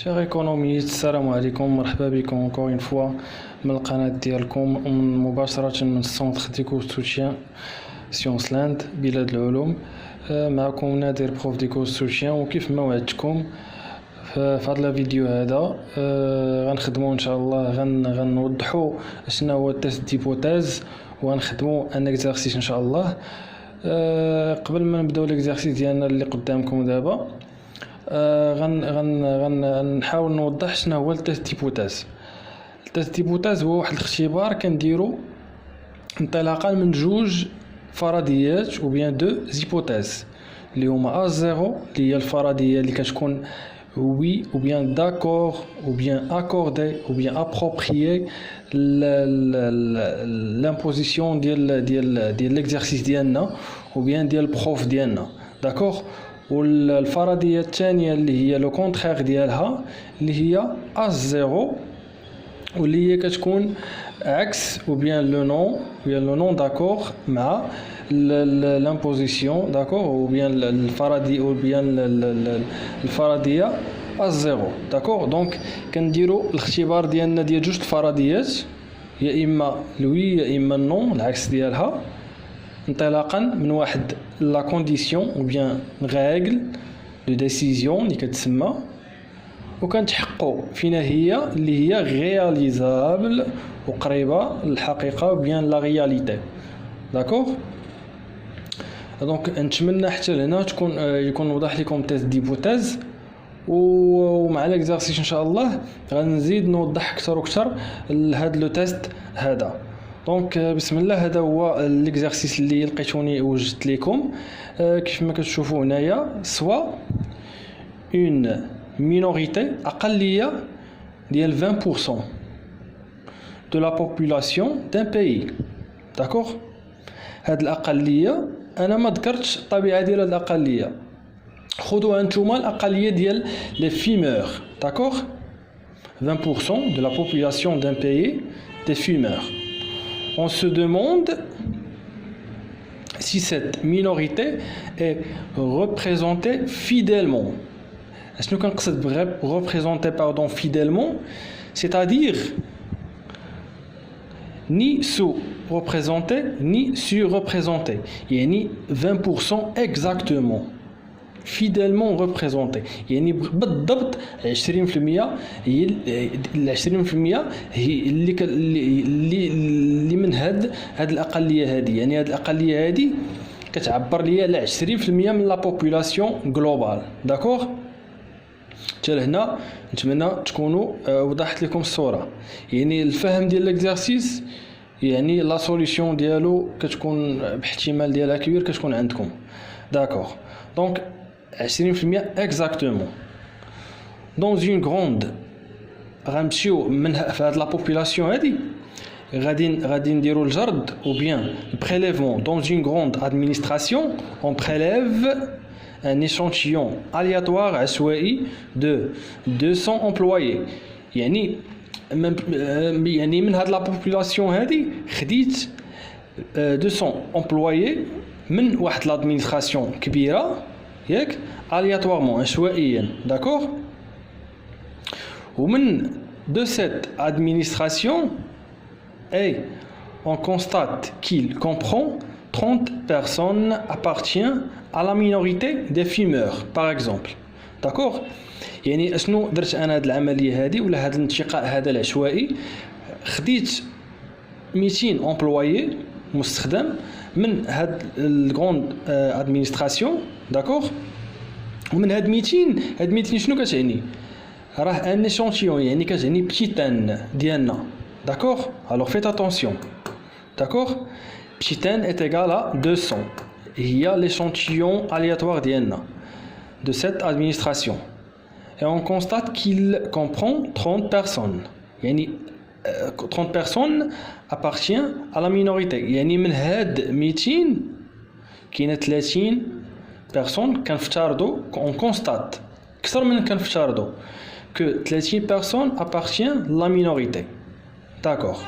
Chers économistes, salam alaikum, مرحبا بكم encore une fois من القناة ديالكم مباشرة من السونتر ديكو سوتيان سيونس لاند بلاد العلوم. معكم نادر بروف ديكو سوتيان، وكيف ما وعدتكم في هذا الفيديو هذا غنخدموا ان شاء الله غنوضحوا شنو هو التيست ديبوتاز، وغنخدموا ان اكزرسيس ان شاء الله. قبل ما نبداو الاكزرسيس ديالنا اللي قدامكم دابا غنحاول نوضح شنو هو التيست ديبوتاز. التيست ديبوتاز هو واحد الاختبار كنديرو انطلاقا من جوج فرضيات وبيان دو زيبوتاز اللي هما A0 اللي هي الفرضيه اللي كتكون oui ou bien d'accord ou bien accordé ou bien approprié l'imposition ديال l'exercice ديالنا ou bien ديال البروف ديالنا. داكوغ. والفرضيه الثانيه اللي هي لو كونترير ديالها اللي هي A0 واللي هي كتكون عكس ou bien le non d'accord مع l'imposition. داكوغ. ou bien الفرضيه ou bien الفرضيه A0. داكوغ. دونك كنديروا الاختبار ديالنا ديال جوج الفرضيات، يا اما الوي يا اما النون العكس ديالها، انطلاقا من واحد لا كونديسيون ou bien ريغل دو ديسيزيون اللي كتسمى، وكنتحققوا فينا هي اللي هي رياليزابل وقريبه للحقيقه ou bien لا رياليتي. داكوغ. دونك نتمنى حتى لهنا يكون وضح لكم تيست ديبوتاز، ومع الاكزرسيس ان شاء الله غنزيد نوضح اكثر واكثر لهذا لو تيست هذا. دونك بسم الله، هذا هو الاكزرسيس اللي لقيتوني وجدت لكم. كيف ما كتشوفوا هنايا سوا اون مينوريتي اقليه ديال 20% de la population d'un pays. داكوغ. هاد الاقليه انا ما ذكرتش الطبيعه ديال هاد الاقليه، خذوها نتوما الاقليه ديال لي فيمور. داكوغ. 20% de la population d'un pays des fumeurs. On se demande si cette minorité est représentée fidèlement. Est-ce que nous représenter fidèlement, c'est-à-dire ni sous-représenté ni sur-représenté, يعني 20% exactement fidèlement représenté، يعني بالضبط 20% هي 20% هي اللي من هاد الاقليه هذه. يعني هاد الاقليه هذه كتعبر ليا على 20% من لا بوبولاسيون جلوبال. داكوغ. حتى لهنا نتمنى تكونوا وضحت لكم الصوره. يعني الفهم ديال الاكزرسيس يعني لا سوليسيون ديالو كتكون باحتمال ديالها كبير كتكون عندكم. داكوغ. دونك 20% exactement dans une grande غنمشيو من في هاد لا بوبولاسيون هادي غادي نديرو الجرد ou bien le prélèvement dans une grande administration. On prélève un échantillon aléatoire عشوائي de 200 employés. يعني من هاد لا بوبولاسيون هادي خديت 200 employés من واحد لادمينستراسيون كبيره ياك aléatoirement عشوائيا. داكوغ. ومن de cette administration et on constate qu'il comprend 30 personnes appartient à la minorité des fumeurs par exemple. داكوغ. يعني اشنو درت انا هاد العمليه هذه ولا هاد الانتقاء هذا العشوائي؟ خديت 200 امبلويي مستخدم من هاد الغروند ادمينستراسيون. داكوغ. ومن هاد 200 شنو كتعني؟ راه ان échantillon، يعني كتعني بتيتان ديالنا. داكوغ. alors faites attention. داكوغ. بتيتان est égal à 200 هي l'échantillon aléatoire ديالنا de cette administration. Et on constate qu'il comprend 30 personnes. يعني 30 personnes appartient à la minorité. يعني من هاد 200 كاينه 30 personnes كنفترضوا on constate اكثر من كنفترضوا que 30 personnes appartient à la minorité. داكوغ.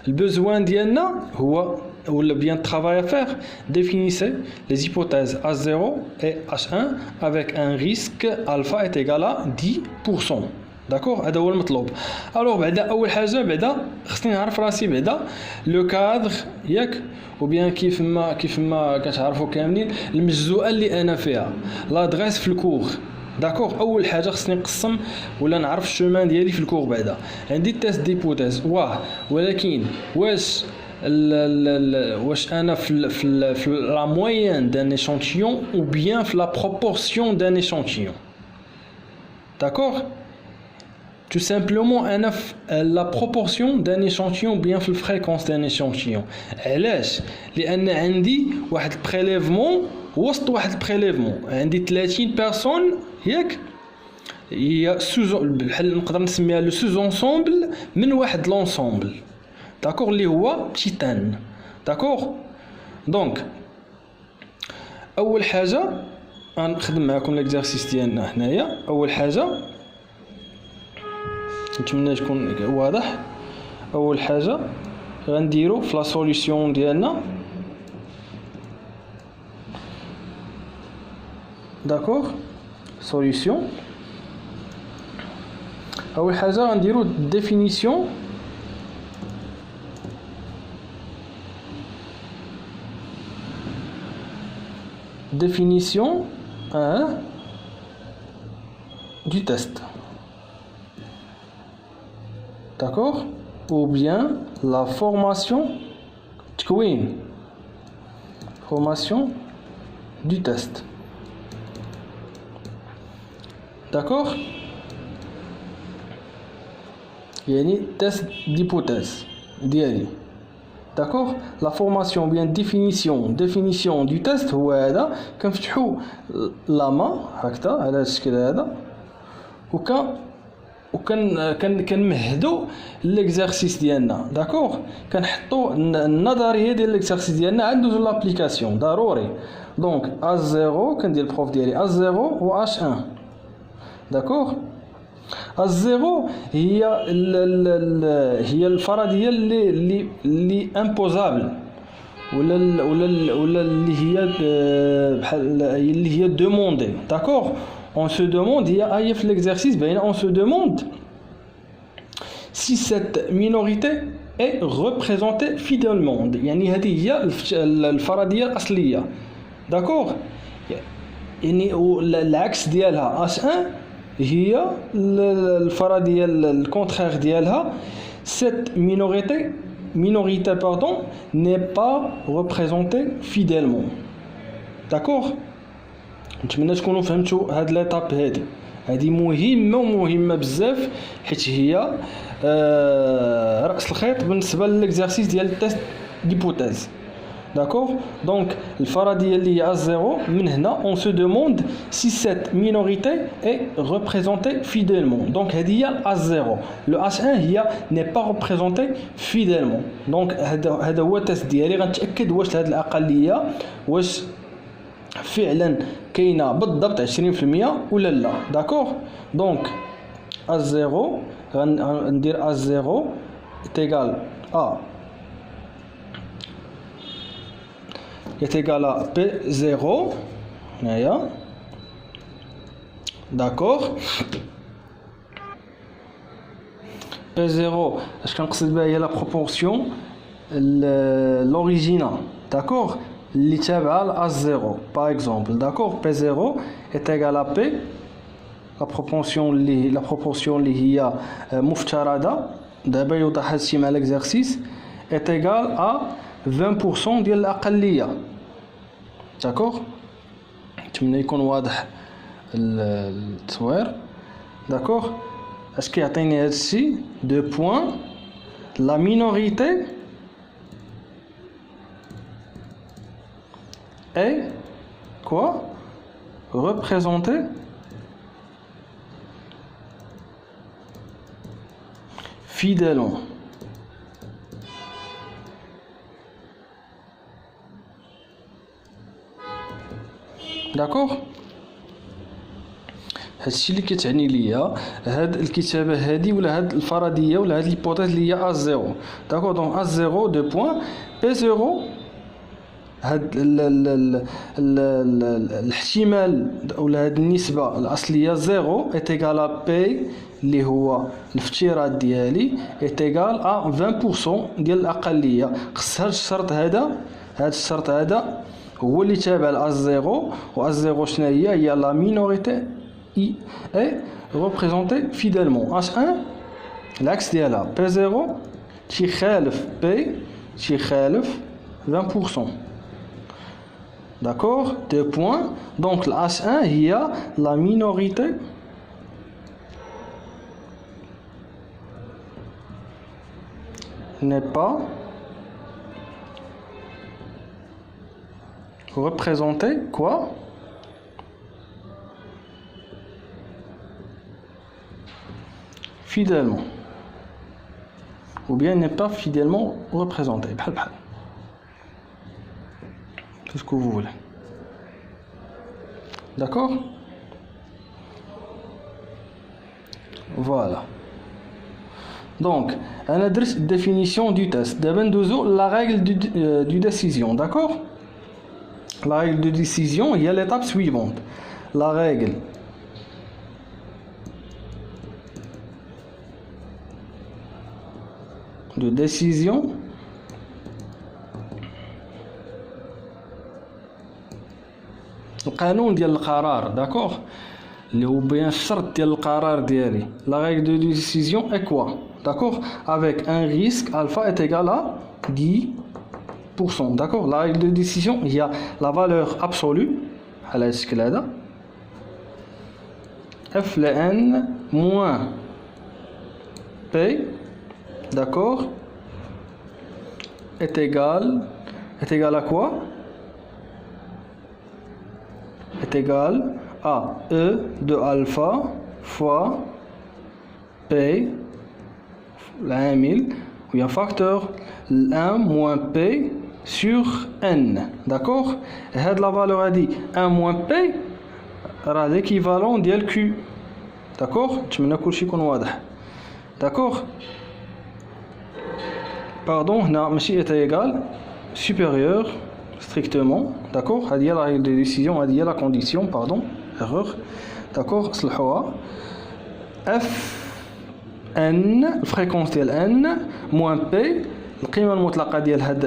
البوزوان ديالنا هو ou le bien de travail à faire, définissez les hypothèses H0 et H1 avec un risque alpha est égal à 10%. D'accord, هذا هو المطلوب. alors بعدا اول حاجه بعدا خصني نعرف راسي بعدا لو كادر ياك وبيان كيف ما كتعرفوا كاملين المجزوءه اللي انا فيها لادريس في الكور. داكوغ اول حاجه خصني نقسم ولا نعرف الشومان ديالي في الكور. بعدا عندي تيست ديبوتيز ولكن واش انا في لا موين دان échantillon ou bien في لا proportion d'un échantillon. داكوغ tout simplement la proportion d'un échantillon bien في الفريكونس d'un échantillon. علاش؟ لان عندي واحد البريليفمون وسط واحد البريليفمون عندي 30 بيرسون ياك هي بحال نقدر نسميها لو سوز انسومبل من واحد لونسومبل. داكوغ اللي هو تيتان. داكوغ دونك اول حاجه غنخدم معكم ليكزارسيس ديالنا هنايا. اول حاجه نتمنى تكون واضح. اول حاجه غنديرو في لا سوليوشن ديالنا. داكوغ سوليوشن اول حاجه غنديرو ديفينيسيون du test. D'accord, ou bien la formation du test. D'accord, يعني test d'hypothèse ديالي. D'accord, la formation ou bien définition du test هو هذا. كنفتحوا لاما هكذا على الشكل هذا كنمهدوا ليكزارسيس ديالنا. داكوغ كنحطوا النظريه ديال ليكزارسيس ديالنا عند دوز لابليكاسيون ضروري. دونك H0 كندير البروف ديالي H0 و H1. داكوغ H0 هي الفرضيه اللي امبوزابل ولا اللي هي بحال اللي هي دوموندي. داكوغ on se demande هي في l'exercice باينه on se demande si cette minorité est représentée fidèlement. يعني هذه هي الفرضيه الاصليه. داكوغ يعني العكس ديالها H1 هي الفرضيه الكونترير ديالها cette minorité pardon n'est pas représentée fidèlement. داكوغ نتمنى تكونوا فهمتوا هاد ليطاب. هذه مهمه بزاف حيت هي راس الخيط بالنسبه للاكزارسيس ديال التيست ديبوتيز. داكوغ دونك الفرضيه اللي هي H0 من هنا on se demande si cette minorité est représentée fidèlement. دونك هذه هي H0. le H1 هي n'est pas représentée fidèlement. دونك هذا هو التيست ديالي. غنتاكد واش هذه الاقليه واش فعلا كاينه بالضبط 20% ولا لا. داكوغ دونك H0 غندير H0 égal à P0 هنايا. داكوغ P0 اش كنقصد بها هي لا بروبورسيون لوريجينال. داكوغ اللي تابعه ل H0 par exemple. D'accord, P0 est égal à P la proportion اللي هي مفترضه. دابا يوضح هادشي مع l'exercice est égal à 20% ديال الاقليه. داكوغ نتمنى يكون واضح التصوير. داكوغ اش كيعطيني هادشي 2 points la minorité est quoi représentée fidèlement. D'accord, هادشي اللي كتعني ليا هاد الكتابه هادي ولا هاد الفرضيه ولا هاد ليبوتيز اللي هي A0. داكور دونك A0 دو بوين P0 هاد الاحتمال ولا هاد النسبه الاصليه 0 est égal à P اللي هو الافتراض ديالي est égal à 20% ديال الاقليه. خص هاد الشرط هذا هو اللي تابع ل A0 و A0 شنو هي لا مينوريتي I est représentée fidèlement. H1 العكس ديالها P0 تيخالف P تيخالف 20%. D'accord, 2 points. Donc le H1 il y a la minorité n'est pas représentée quoi fidèlement ou bien n'est pas fidèlement représentée. C'est ce que vous voulez. D'accord? Voilà. Donc, on a la définition du test. La règle du décision. D'accord? La règle de décision, il y a l'étape suivante. La règle de décision القانون ديال القرار. داكوغ اللي هو بيان الشرط ديال القرار ديالي. لا ريغل دو ديسيزيون اي كوا داكوغ افيك ان ريسك الفا est égal à 10%. داكوغ لا ريغل دو ديسيزيون هي لا فالور ابسولو على الشكل هذا اف لان موان بي داكوغ est égal à quoi est égal à E de alpha fois P l'amil ou un facteur 1 moins P sur N. D'accord? Et la valeur a dit 1 moins P sera l'équivalent de Q. D'accord? Tu me n'as d'accord? Pardon, non, est égal supérieur strictement. D'accord? هذه la règle de décision, هذه la condition, pardon, erreur. D'accord? صلحوها. F n الفريكونس ديال n moins P القيمه المطلقه ديال هاد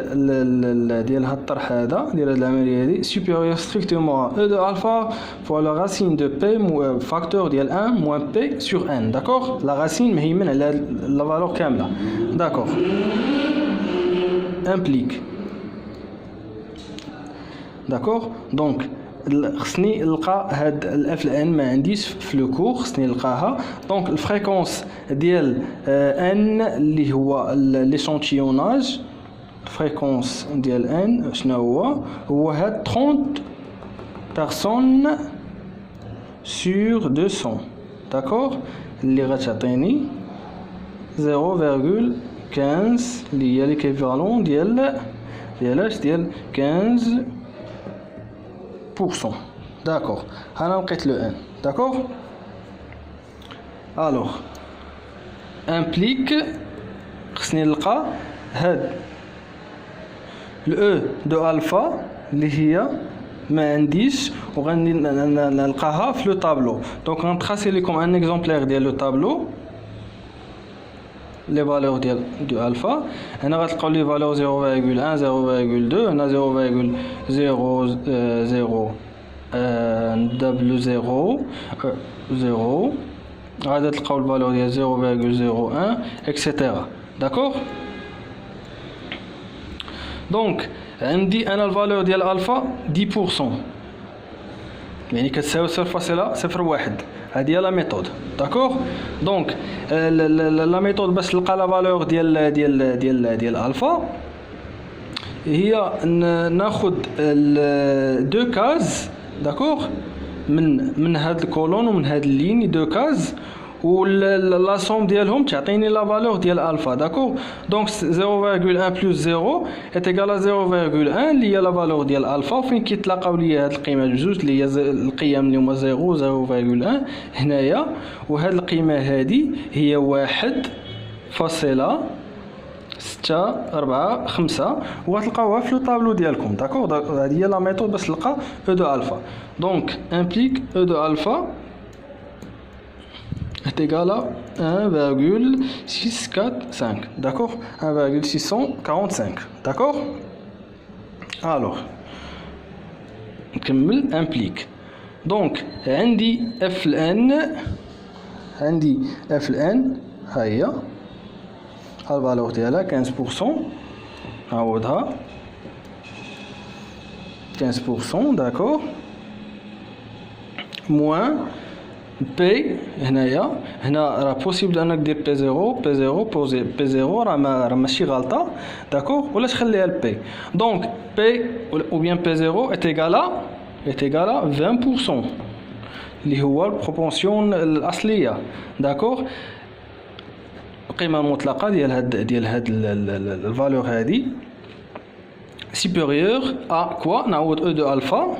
الطرح هذا ديال هاد العمليه هذه supérieur strictement à E de alpha fois la racine de P facteur ديال 1 moins P sur n. D'accord? la racine مهيمن على la valeur كامله. D'accord? implique. D'accord? donc خصني نلقى هاد الاف ان ما عنديش في لو كور خصني نلقاها. دونك الفريكونس ديال ان اللي هو ليشانتيوناج الفريكونس ديال ان شنو هو هاد 30 بيرسون سور 200. داكور اللي غتعطيني 0.15 اللي هي ليكيفالون ديال اش ديال 15%. D'accord. On a le N. D'accord? Alors, implique le E de alpha اللي هي ما عنديش وغادي نلقاها في لو طابلو. دونك غنتراسي لكم ان اكزومبلير ديال لو طابلو لي فالور ديال دو الفا. هنا غتلقاو لي فالور 0.1 0.2 هنا 0.00 غادي تلقاو الفالور ديال 0.01 اكسيتيرا. داكوغ دونك عندي انا الفالور ديال الفا 10% يعني كتساوي 0.01. هذه هي لا ميثود. داكوغ دونك لا ميثود باش نلقى لا فالور ديال الفا هي ناخذ دو كاز. داكوغ من هاد الكولون ومن هاد اللين دو كاز و la somme ديالهم تعطيني la valeur ديال alpha. D'accord, donc 0,1 plus 0 est égal à 0,1 اللي هي la valeur ديال alpha. وفين كيتلاقاو لي هاد القيمه بجوج اللي هي القيم اللي هما 0 0,1 هنايا، وهاد القيمه هادي هي 1.645 وغتلقاوها في الطابلو ديالكم. داكور، هذه هي لا ميثود باش تلقى او دو الفا. دونك امبليك او دو الفا est égal à 1,645. D'accord, 1,645. D'accord. Alors نكمل implique. Donc عندي f n ها هي الفالور ديالها 15%. نعوضها 15%. داكور، موان بي هنايا. هنا راه بوسيبل انك دير بي 0 بوزي بي 0 راه ماشي غلطه. داكور، ولا تخليها البي. دونك بي او بيان بي 0 est égal à 20% اللي هو البروبورسيون الاصليه. داكور، القيمه المطلقه ديال هاد الفالور هادي supérieur à quoi؟ نعوض او دو الفا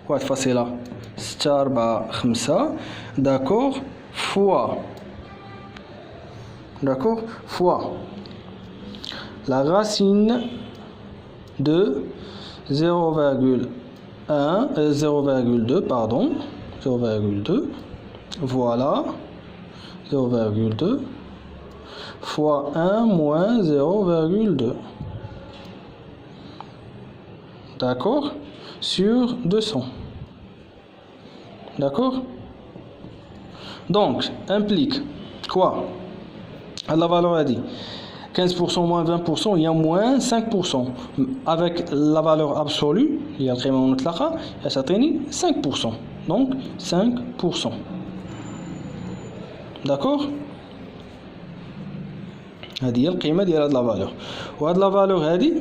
1.645. D'accord, fois la racine de 0,2 pardon, 0,2, voilà, 0,2 fois 1 moins 0,2. D'accord, sur 200. D'accord, donc implique quoi? La valeur a dit 15% moins 20%, il y a moins 5%. Avec la valeur absolue, il y a le قيمة المطلقة، ça تعني 5%. Donc 5%. D'accord، هذه هي القيمة ديال هاد لا فالور. وهاد لا فالور هادي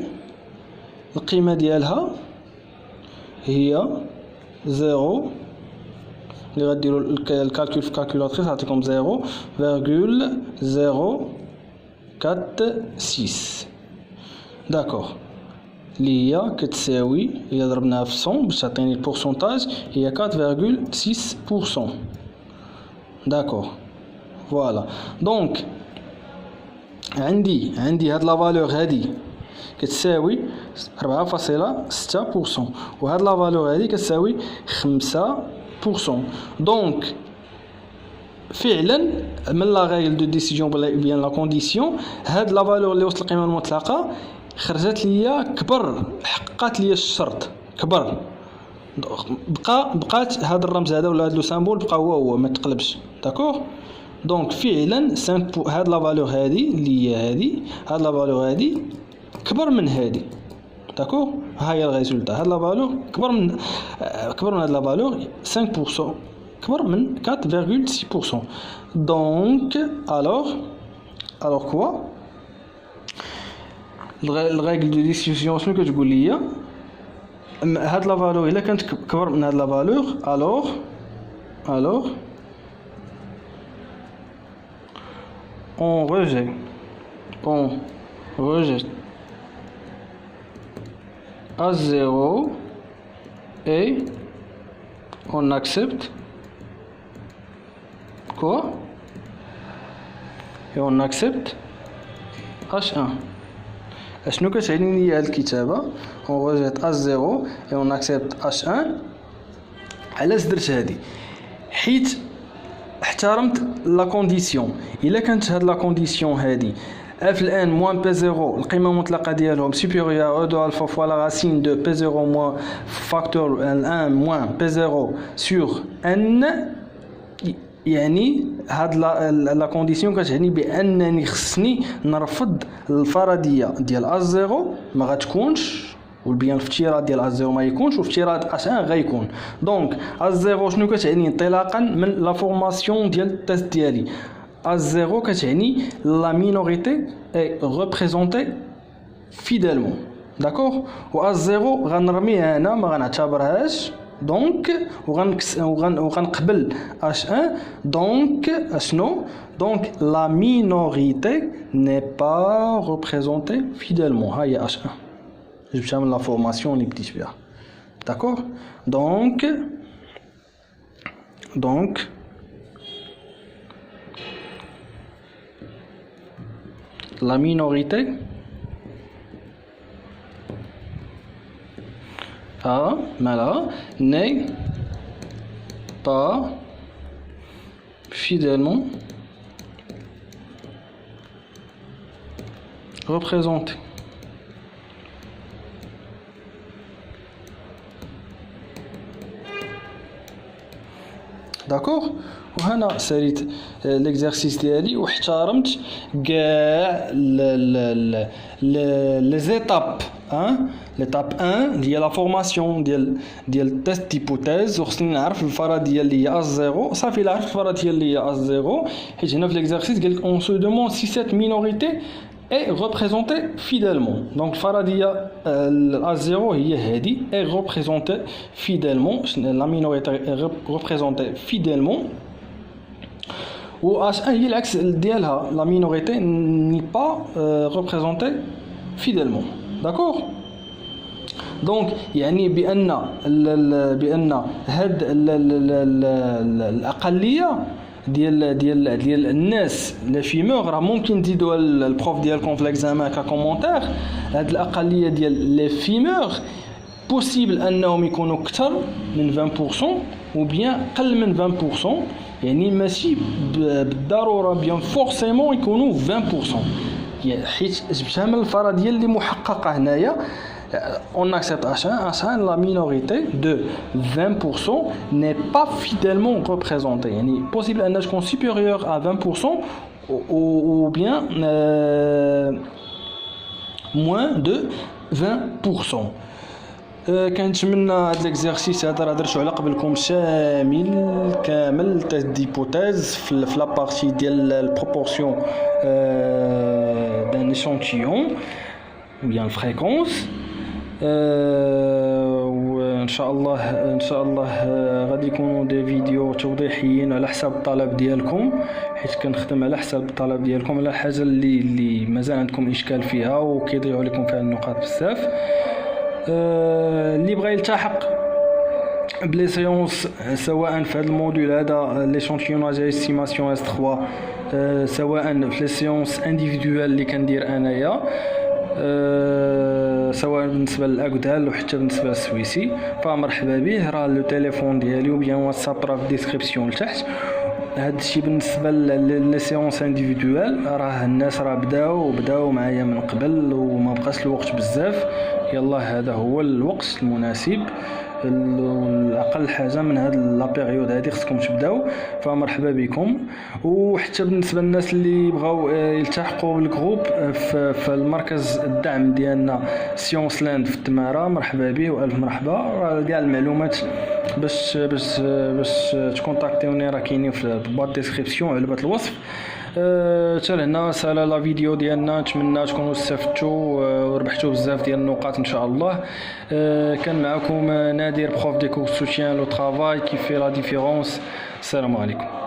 القيمة ديالها هي 0 اللي غديروا الكالكول في الكالكولاتريس غتعطيكم 0,046. داكور، اللي هي كتساوي الا ضربناها في 100 باش تعطيني البورسونتاج هي 4,6%. داكور، فوالا. دونك عندي هاد لا فالور هادي كتساوي 4.6%، وهاد لا فالور هادي كتساوي 5%. دونك فعلا من لا ريغل دو ديسيجن بيان لا كونديسيون هاد لا فالور اللي وصل القيمه المطلقه خرجت ليا كبر، حققت ليا الشرط كبر. بقات هاد الرمز هذا ولا هاد لو سامبول بقى هو ما تقلبش. داكور، دونك فعلا هاد لا فالور هادي اللي هي هاد لا فالور هادي كبر من هادي. داكور، ها هي الريزولتا. هاد لا فالور كبر من هاد لا فالور 5%، كبر من 4,6%. دونك alors quoi؟ الريغل دو ديسيجن شنو كتقول ليا؟ هاد لا فالور الا كانت كبر من هاد لا فالور alors on rejette à 0 et on accepte quoi? Et on accepte H1. شنو كتعني لي هاد الكتابه on rejette H0 et on accepte H1؟ علاش درت هادي؟ حيت احترمت لا كونديسيون. الا كانت هاد لا كونديسيون هادي f n moins p0 القيمه المطلقه ديالهم supérieure à 2 alpha fois la racine de p0 moins facteur 1 moins p0 sur n، يعني هاد لا كونديسيون كتعني بانني خصني نرفض الفرضيه ديال a0 ما غتكونش، والبيان الافتراض ديال a0 ما يكونش، وافتراض h1 غيكون. دونك a0 شنو كتعني؟ انطلاقا من لا فورماسيون ديال التيست ديالي a0 كتعني la minorité est représentée fidèlement. داكوغ، و a0 غنرميها هنا ما غنعتبرهاش donc وغنقبل H1 donc اشنو donc la minorité n'est pas représentée fidèlement. ها هي H1 جبتها من la formation اللي بديت بها. D'accord, donc la minorité n'est pas fidèlement représentée. D'accord, وهنا ساليت l'exercice ديالي واحترمت كاع les étapes l'étape 1 ديال لا فورماسيون ديال تيست ديبوتيز وخصني نعرف الفرضيه اللي هي A0 صافي لا عرفت الفرضيه اللي هي A0 حيت هنا في l'exercice قال لك on se demande si cette minorité est représentée fidèlement. Donc الفرضيه A0 هي هذه est représentée fidèlement, la minorité est représentée fidèlement. و H1 هي العكس ديالها la minorité n'est pas représentée fidèlement. D'accord, donc يعني بان هاد الاقليه ديال الناس لي فيمور راه ممكن تزيدوا البروف ديالكم في ليكزامان ككومونتير. هاد الاقليه ديال لي فيمور بوسيبل انهم يكونوا اكثر من 20% و بيان قل من 20%، يعني ماشي بالضروره بيان فورسيمون يكونوا 20%، حيت جبتها من الفرضيه اللي محققه هنايا. On accepte H1, la minorité de 20% n'est pas fidèlement représentée. يعني possible un âge supérieur à 20% ou bien moins de 20%. كنتمنى هذا الاكزرسيس هذا راه درتو على قبلكم شامل كامل تيست ديبوتيز في لا بارتي ديال البروبورسيون دان échantillon ou bien الفريكونس. وان شاء الله غادي يكونوا دي فيديو توضيحيين على حساب الطلب ديالكم، حيت كنخدم على حساب الطلب ديالكم على الحاجه اللي مازال عندكم اشكال فيها وكيضيعوا لكم فيها النقاط بزاف. اللي بغى يلتحق بلي سيونس سواء في هذا الموديول هذا ليشونتيوناج استيماسيون اس 3 سواء في لي سيونس انديفيدوال اللي كندير انايا سواء بالنسبه للاكودال وحتى بالنسبه للسويسي، فمرحبا به. راه لو تليفون ديالي وبيان واتساب راه في الديسكريبسيون لتحت. هذا الشيء بالنسبه لي سيونس انديفيدوال، راه الناس راه بداو معايا من قبل وما بقاش الوقت بزاف. يلا هذا هو الوقت المناسب، الاقل حاجه من هذه لا بيريود هذه خصكم تبداو، فمرحبا بكم. وحتى بالنسبه للناس اللي بغاو يلتحقوا بالجروب في المركز الدعم ديالنا سيونس لاند في التماره، مرحبا به والف مرحبا. كاع المعلومات باش تكونتاكتيوني راه كاينين في الباط ديسكريبسيون علبه الوصف. حتى لهنا سالا لا فيديو ديالنا، نتمنى تكونوا استفدتوا وربحتوا بزاف ديال النقاط ان شاء الله. كان معكم نادر بروف دي كور سوتيان لو طرافاي كي في لا ديفيرونس. السلام عليكم.